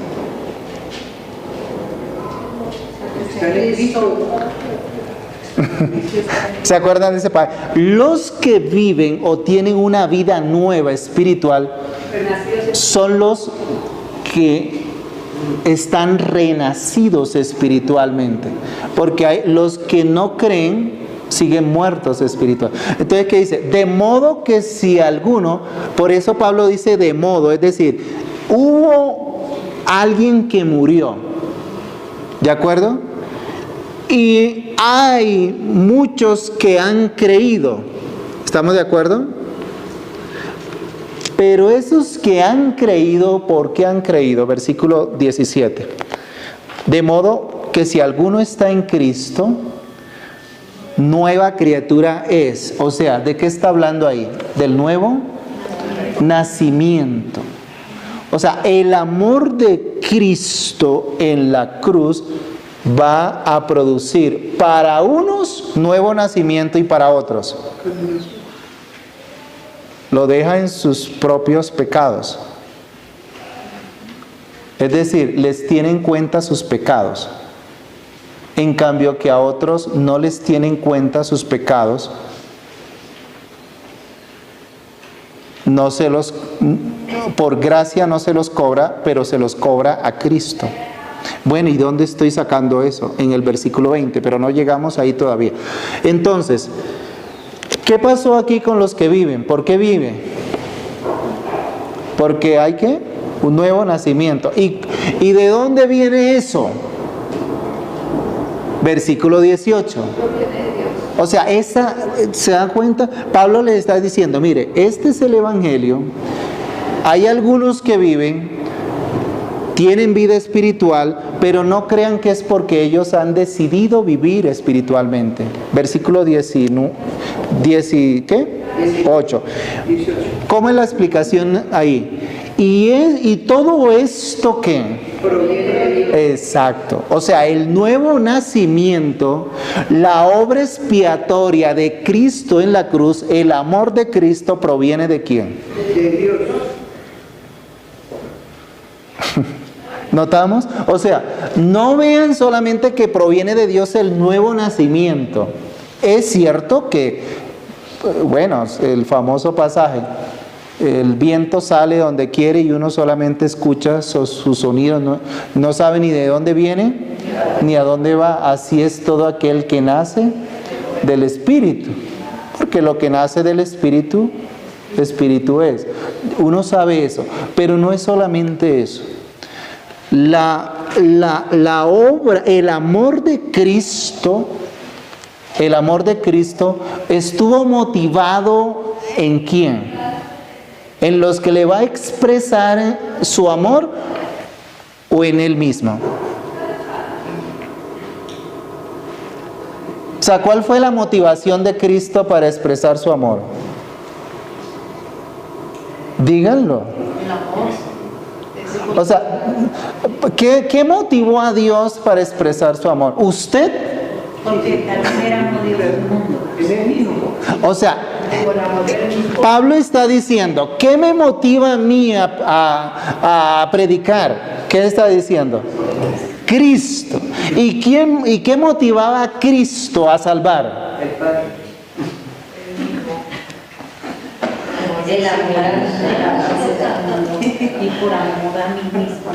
¿Se acuerdan de ese pasaje? Los que viven o tienen una vida nueva espiritual son los que están renacidos espiritualmente, porque hay los que no creen siguen muertos espiritual. Entonces, ¿qué dice? De modo que si alguno, por eso Pablo dice de modo, es decir, hubo alguien que murió, ¿de acuerdo? Y hay muchos que han creído, ¿estamos de acuerdo? Pero esos que han creído, ¿por qué han creído? Versículo 17. De modo que si alguno está en Cristo, nueva criatura es. O sea, ¿de qué está hablando ahí? Del nuevo nacimiento. O sea, el amor de Cristo en la cruz va a producir para unos nuevo nacimiento y para otros lo deja en sus propios pecados. Es decir, les tiene en cuenta sus pecados. En cambio que a otros no les tiene en cuenta sus pecados. No se los, por gracia no se los cobra, pero se los cobra a Cristo. Bueno, ¿y dónde estoy sacando eso? En el versículo 20, pero no llegamos ahí todavía. Entonces, ¿qué pasó aquí con los que viven? ¿Por qué viven? Porque hay ¿qué? Un nuevo nacimiento. ¿Y de dónde viene eso? Versículo 18. O sea, ¿se dan cuenta? Pablo les está diciendo, mire, este es el evangelio. Hay algunos que viven, tienen vida espiritual, pero no crean que es porque ellos han decidido vivir espiritualmente. Versículo 8. ¿Cómo es la explicación ahí? Y todo esto ¿qué? Exacto. O sea, el nuevo nacimiento, la obra expiatoria de Cristo en la cruz, el amor de Cristo proviene ¿de quién? De Dios. ¿Notamos? O sea, no vean solamente que proviene de Dios el nuevo nacimiento. Es cierto que, bueno, el famoso pasaje, el viento sale donde quiere y uno solamente escucha sus sonidos, no sabe ni de dónde viene ni a dónde va. Así es todo aquel que nace del Espíritu, porque lo que nace del Espíritu, Espíritu es. Uno sabe eso, pero no es solamente eso. La obra, el amor de Cristo estuvo motivado ¿en quién? ¿En los que le va a expresar su amor o en Él mismo? O sea, ¿cuál fue la motivación de Cristo para expresar su amor? Díganlo. O sea, ¿qué motivó a Dios para expresar su amor? ¿Usted? Porque también éramos Dios del mundo. O sea, Pablo está diciendo, ¿qué me motiva a mí a predicar? ¿Qué está diciendo? Cristo. ¿Y qué motivaba a Cristo a salvar? El Padre. El amor a y por amor a mí mismo.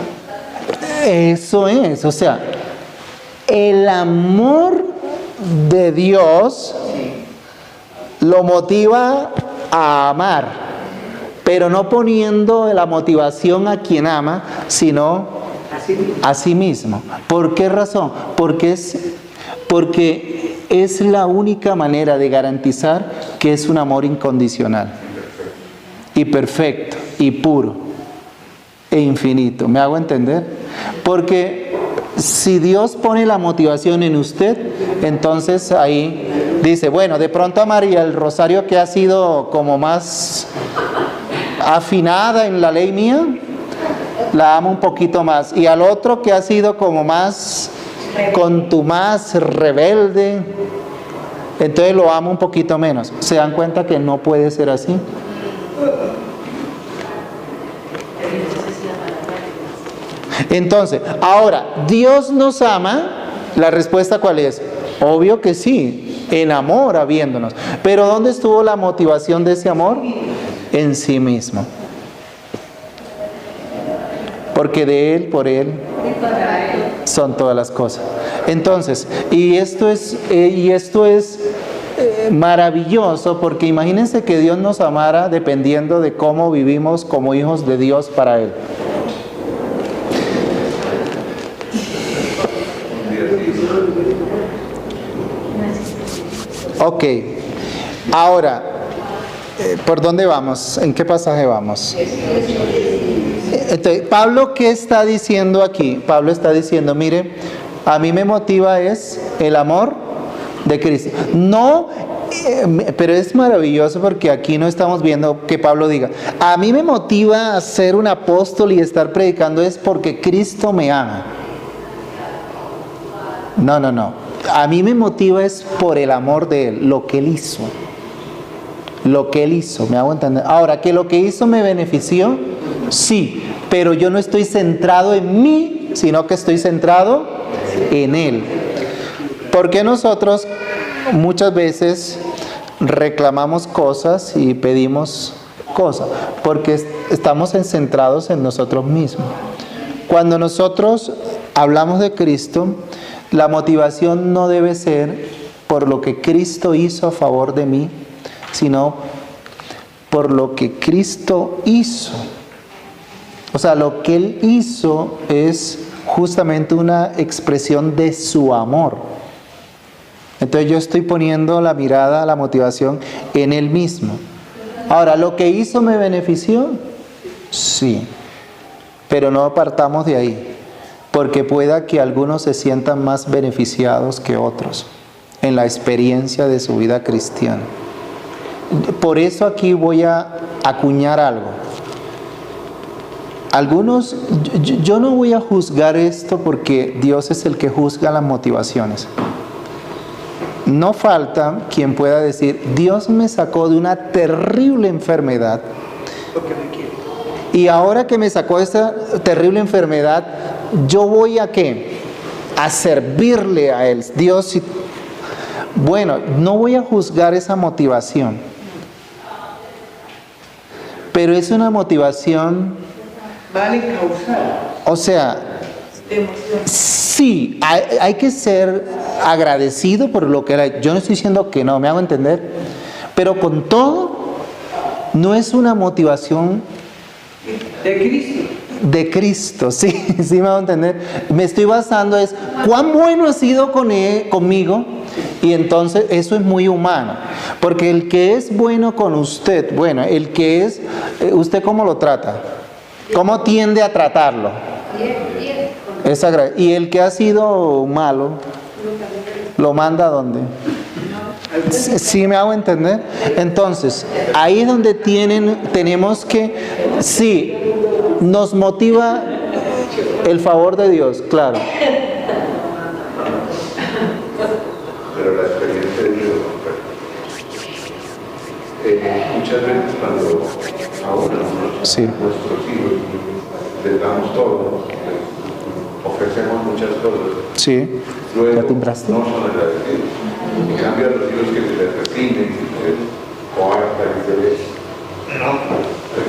Eso es, o sea, el amor de Dios lo motiva a amar, pero no poniendo la motivación a quien ama, sino a sí mismo. ¿Por qué razón? Porque es la única manera de garantizar que es un amor incondicional y perfecto y puro e infinito. ¿Me hago entender? Porque si Dios pone la motivación en usted, entonces ahí dice, bueno, de pronto a María el Rosario, que ha sido como más afinada en la ley mía, la amo un poquito más, y al otro que ha sido como más contumaz, rebelde, entonces lo amo un poquito menos. ¿Se dan cuenta que no puede ser así? Entonces, ahora, ¿Dios nos ama? La respuesta ¿cuál es? Obvio que sí, en amor habiéndonos. Pero ¿dónde estuvo la motivación de ese amor? En sí mismo. Porque de Él, por Él, son todas las cosas. Entonces, y esto es maravilloso, porque imagínense que Dios nos amara dependiendo de cómo vivimos como hijos de Dios para Él. Ok, ahora, ¿por dónde vamos? ¿En qué pasaje vamos? Entonces, Pablo, ¿qué está diciendo aquí? Pablo está diciendo, mire, a mí me motiva es el amor de Cristo. No, pero es maravilloso porque aquí no estamos viendo que Pablo diga, a mí me motiva a ser un apóstol y estar predicando es porque Cristo me ama. No, no, no. A mí me motiva es por el amor de Él, lo que Él hizo. Lo que Él hizo, ¿me hago entender? Ahora, ¿que lo que hizo me benefició? Sí, pero yo no estoy centrado en mí, sino que estoy centrado en Él. Porque nosotros muchas veces reclamamos cosas y pedimos cosas, porque estamos centrados en nosotros mismos. Cuando nosotros hablamos de Cristo, la motivación no debe ser por lo que Cristo hizo a favor de mí, sino por lo que Cristo hizo. O sea, lo que Él hizo es justamente una expresión de su amor. Entonces yo estoy poniendo la mirada, la motivación en Él mismo. Ahora, ¿lo que hizo me benefició? Sí, pero no apartamos de ahí. Porque pueda que algunos se sientan más beneficiados que otros en la experiencia de su vida cristiana. Por eso aquí voy a acuñar algo. Algunos, yo no voy a juzgar esto porque Dios es el que juzga las motivaciones. No falta quien pueda decir, Dios me sacó de una terrible enfermedad. Y ahora que me sacó de esta terrible enfermedad, yo voy a ¿qué? A servirle a Él. Dios, bueno, no voy a juzgar esa motivación. Pero es una motivación... Vale causar. O sea, sí, hay que ser agradecido por lo que era. Yo no estoy diciendo que no, me hago entender. Pero con todo, no es una motivación... De Cristo. De Cristo, sí, sí me hago entender. Me estoy basando es cuán bueno ha sido conmigo, y entonces eso es muy humano. Porque el que es bueno con usted, bueno, el que es, ¿usted cómo lo trata? ¿Cómo tiende a tratarlo? Y el que ha sido malo, ¿lo manda a dónde? ¿Sí me hago entender? Entonces, ahí es donde tenemos que, sí, nos motiva el favor de Dios, claro. Pero la experiencia de Dios, muchas veces cuando ahora Sí. nuestros hijos les damos todo, les ofrecemos muchas cosas, Sí. luego ¿Ya timbraste? no son agradecidos. En cambio, a los hijos que se les reciben, que se les coartan, que se les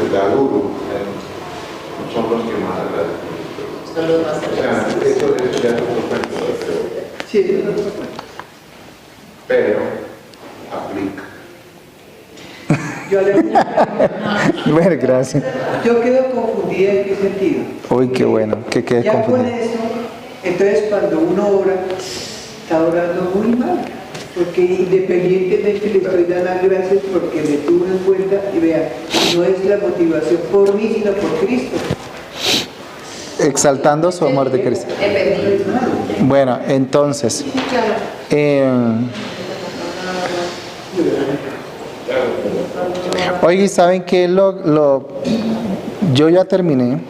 les da duro, son los que más agradecen. Son los más O sea, eso ya es otro cuento, Sí, eso es lo que pasa. pero aplica. Bueno, gracias. Yo quedo confundida en qué sentido. Uy, qué bueno, que quede Ya con confundido. eso, entonces cuando uno ora, está orando muy mal. Porque independientemente le estoy dando las gracias porque me tuvo en cuenta y vea, no es la motivación por mí, sino por Cristo. Exaltando su amor de Cristo. Bueno, entonces, oye, ¿saben qué? Yo ya terminé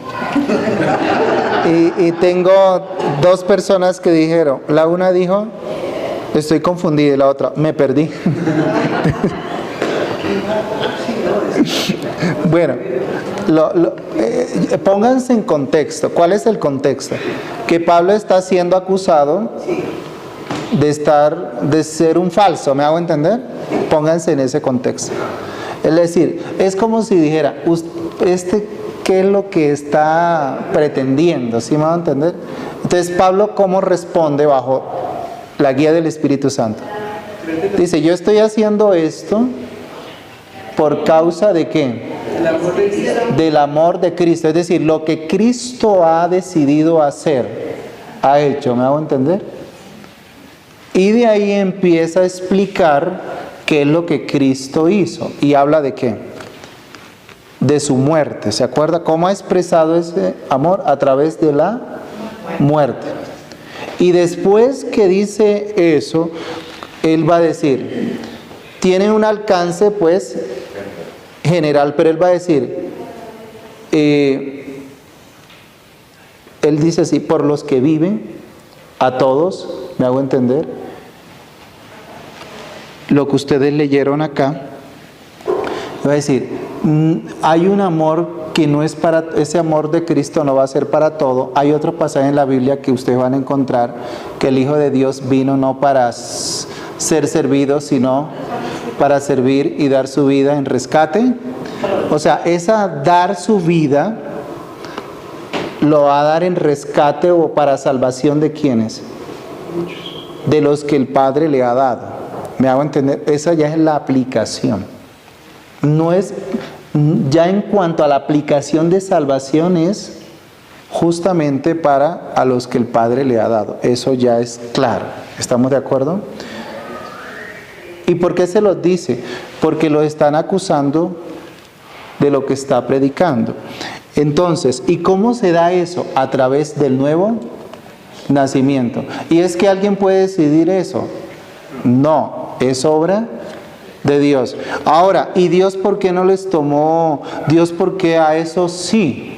y tengo dos personas que dijeron, la una dijo, estoy confundida, y la otra, me perdí. Bueno, pónganse en contexto. ¿Cuál es el contexto? Que Pablo está siendo acusado de ser un falso, ¿me hago entender? Pónganse en ese contexto. Es decir, es como si dijera, ¿qué es lo que está pretendiendo? ¿Sí me hago entender? Entonces, Pablo, ¿cómo responde bajo la guía del Espíritu Santo? Dice, yo estoy haciendo esto por causa de ¿qué? El amor de Cristo. Del amor de Cristo. Es decir, lo que Cristo ha decidido hacer, ha hecho, ¿me hago entender? Y de ahí empieza a explicar qué es lo que Cristo hizo. Y habla de ¿qué? De su muerte. ¿Se acuerda cómo ha expresado ese amor? A través de la muerte. Y después que dice eso, él va a decir, tiene un alcance pues general, pero él va a decir, él dice así, por los que viven, a todos, ¿me hago entender? Lo que ustedes leyeron acá, va a decir, hay un amor que no es para, ese amor de Cristo no va a ser para todo. Hay otro pasaje en la Biblia que ustedes van a encontrar, que el Hijo de Dios vino no para ser servido, sino para servir y dar su vida en rescate. O sea, esa dar su vida lo va a dar en rescate o para salvación de ¿quiénes? De los que el Padre le ha dado. ¿Me hago entender? Esa ya es la aplicación. No es, ya en cuanto a la aplicación de salvación es justamente para a los que el Padre le ha dado. Eso ya es claro. ¿Estamos de acuerdo? ¿Y por qué se los dice? Porque lo están acusando de lo que está predicando. Entonces, ¿y cómo se da eso? A través del nuevo nacimiento. ¿Y es que alguien puede decidir eso? No, es obra de Dios. Ahora, ¿y Dios por qué no les tomó? ¿Dios por qué a eso sí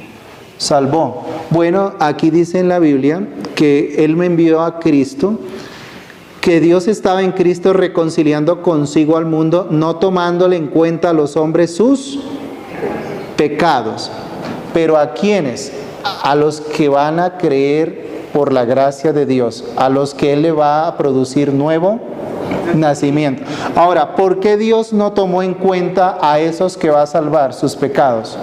salvó? Bueno, aquí dice en la Biblia que Él me envió a Cristo, que Dios estaba en Cristo reconciliando consigo al mundo, no tomándole en cuenta a los hombres sus pecados. Pero ¿a quiénes? A los que van a creer por la gracia de Dios, a los que Él le va a producir nuevo nacimiento. Ahora, ¿por qué Dios no tomó en cuenta a esos que va a salvar sus pecados?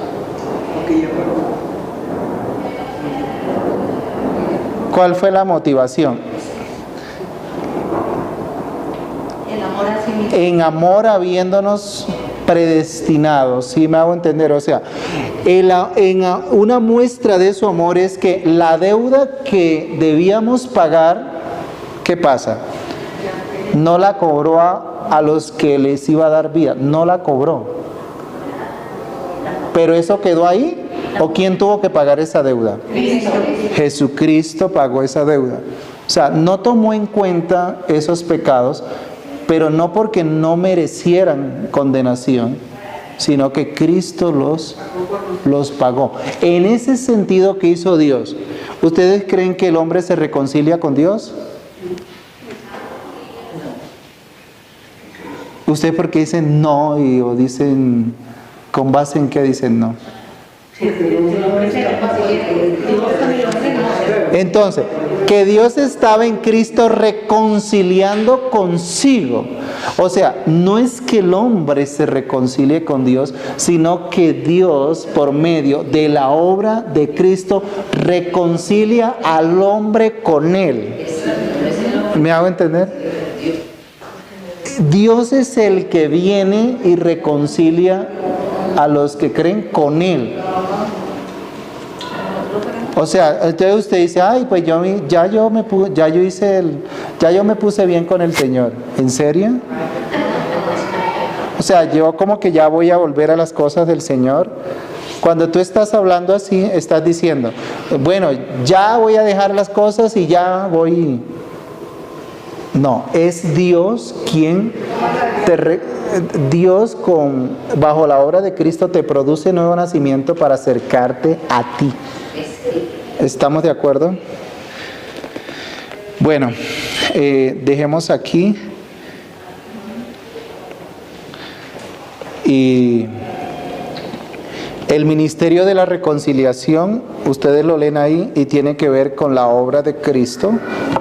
¿Cuál fue la motivación? El amor a sí mismo. En amor habiéndonos predestinados, ¿sí me hago entender? O sea, una muestra de su amor es que la deuda que debíamos pagar, ¿qué pasa? No la cobró a los que les iba a dar vida, no la cobró. Pero eso quedó ahí, ¿o quién tuvo que pagar esa deuda? Cristo. Jesucristo pagó esa deuda. O sea, no tomó en cuenta esos pecados, pero no porque no merecieran condenación, sino que Cristo los pagó. En ese sentido, ¿qué hizo Dios? ¿Ustedes creen que el hombre se reconcilia con Dios? ¿Ustedes por qué dicen no o dicen con base en qué dicen no? Entonces, que Dios estaba en Cristo reconciliando consigo. O sea, no es que el hombre se reconcilie con Dios, sino que Dios, por medio de la obra de Cristo, reconcilia al hombre con Él. ¿Me hago entender? Dios es el que viene y reconcilia a los que creen con Él. O sea, entonces usted dice, ay, pues yo me puse bien con el Señor. ¿En serio? O sea, yo como que ya voy a volver a las cosas del Señor. Cuando tú estás hablando así, estás diciendo, bueno, ya voy a dejar las cosas y ya voy. No, es Dios quien bajo la obra de Cristo te produce nuevo nacimiento para acercarte a ti. ¿Estamos de acuerdo? Bueno, dejemos aquí. Y el ministerio de la reconciliación, ustedes lo leen ahí y tiene que ver con la obra de Cristo,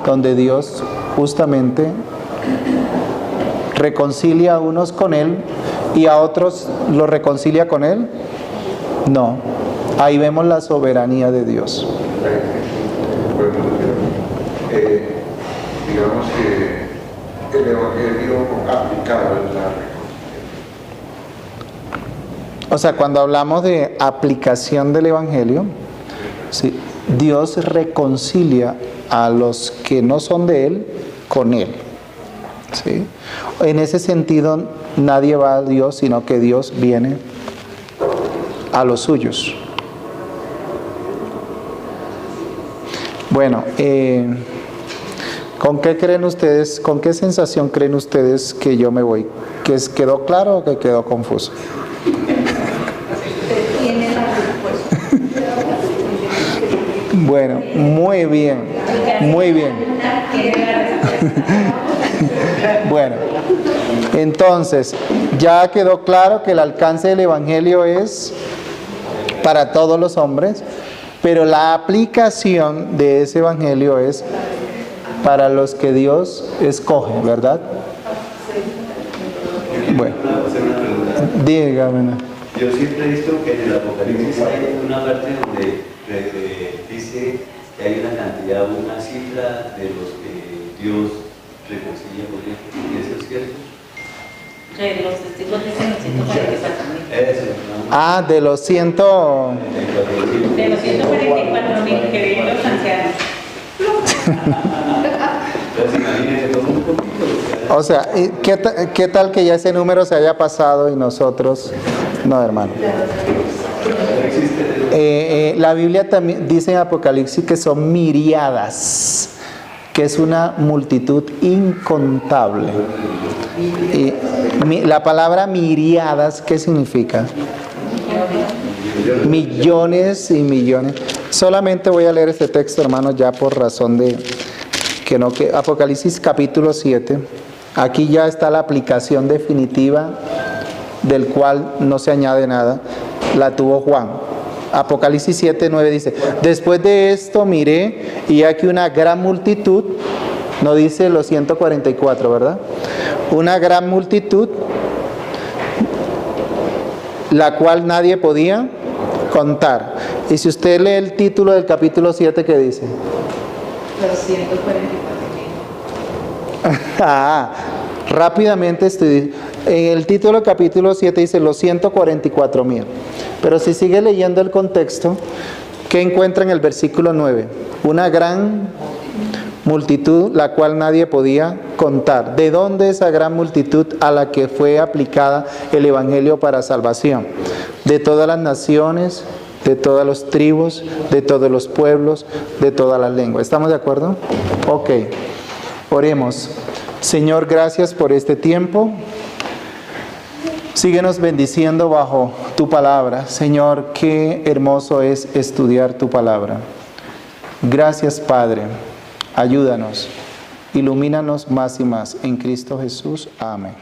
donde Dios justamente reconcilia a unos con Él y a otros los reconcilia con Él. No, ahí vemos la soberanía de Dios. Digamos que el Evangelio aplicado en la reconciliación. O sea, cuando hablamos de aplicación del Evangelio, ¿sí? Dios reconcilia a los que no son de Él con Él. ¿Sí? En ese sentido, nadie va a Dios, sino que Dios viene a los suyos. Bueno, ¿con qué creen ustedes, con qué sensación creen ustedes que yo me voy? ¿Que quedó claro o que quedó confuso? Bueno, muy bien, muy bien. Bueno, entonces, ya quedó claro que el alcance del Evangelio es para todos los hombres, pero la aplicación de ese Evangelio es para los que Dios escoge, ¿verdad? Bueno, dígame. Yo siempre he visto que en el Apocalipsis hay una parte donde dice que hay una cantidad, una cifra de los que Dios reconcilia con Él. ¿Eso es cierto? Los testigos dicen los 144.000. Eso. Ah, de los 144.000 que viven los ancianos. Entonces imagínense todo un poquito. O sea, ¿qué tal que ya ese número se haya pasado y nosotros? No, hermano. La Biblia también dice en Apocalipsis que son miriadas, que es una multitud incontable. Y la palabra miriadas, ¿qué significa? Millones y millones. Solamente voy a leer este texto, hermanos, ya por razón de que Apocalipsis capítulo 7. Aquí ya está la aplicación definitiva, del cual no se añade nada. La tuvo Juan. Apocalipsis 7:9 dice: después de esto miré y aquí una gran multitud, no dice los 144, ¿verdad? Una gran multitud, la cual nadie podía contar. Y si usted lee el título del capítulo 7, ¿qué dice? Los 144.000. Rápidamente estoy. En el título del capítulo 7 dice los 144.000. Pero si sigue leyendo el contexto, ¿qué encuentra en el versículo 9? Una gran multitud, la cual nadie podía contar. ¿De dónde esa gran multitud a la que fue aplicada el Evangelio para salvación? De todas las naciones, de todas las tribus, de todos los pueblos, de todas las lenguas. ¿Estamos de acuerdo? Ok. Oremos. Señor, gracias por este tiempo. Síguenos bendiciendo bajo tu palabra. Señor, qué hermoso es estudiar tu palabra. Gracias, Padre. Ayúdanos. Ilumínanos más y más. En Cristo Jesús. Amén.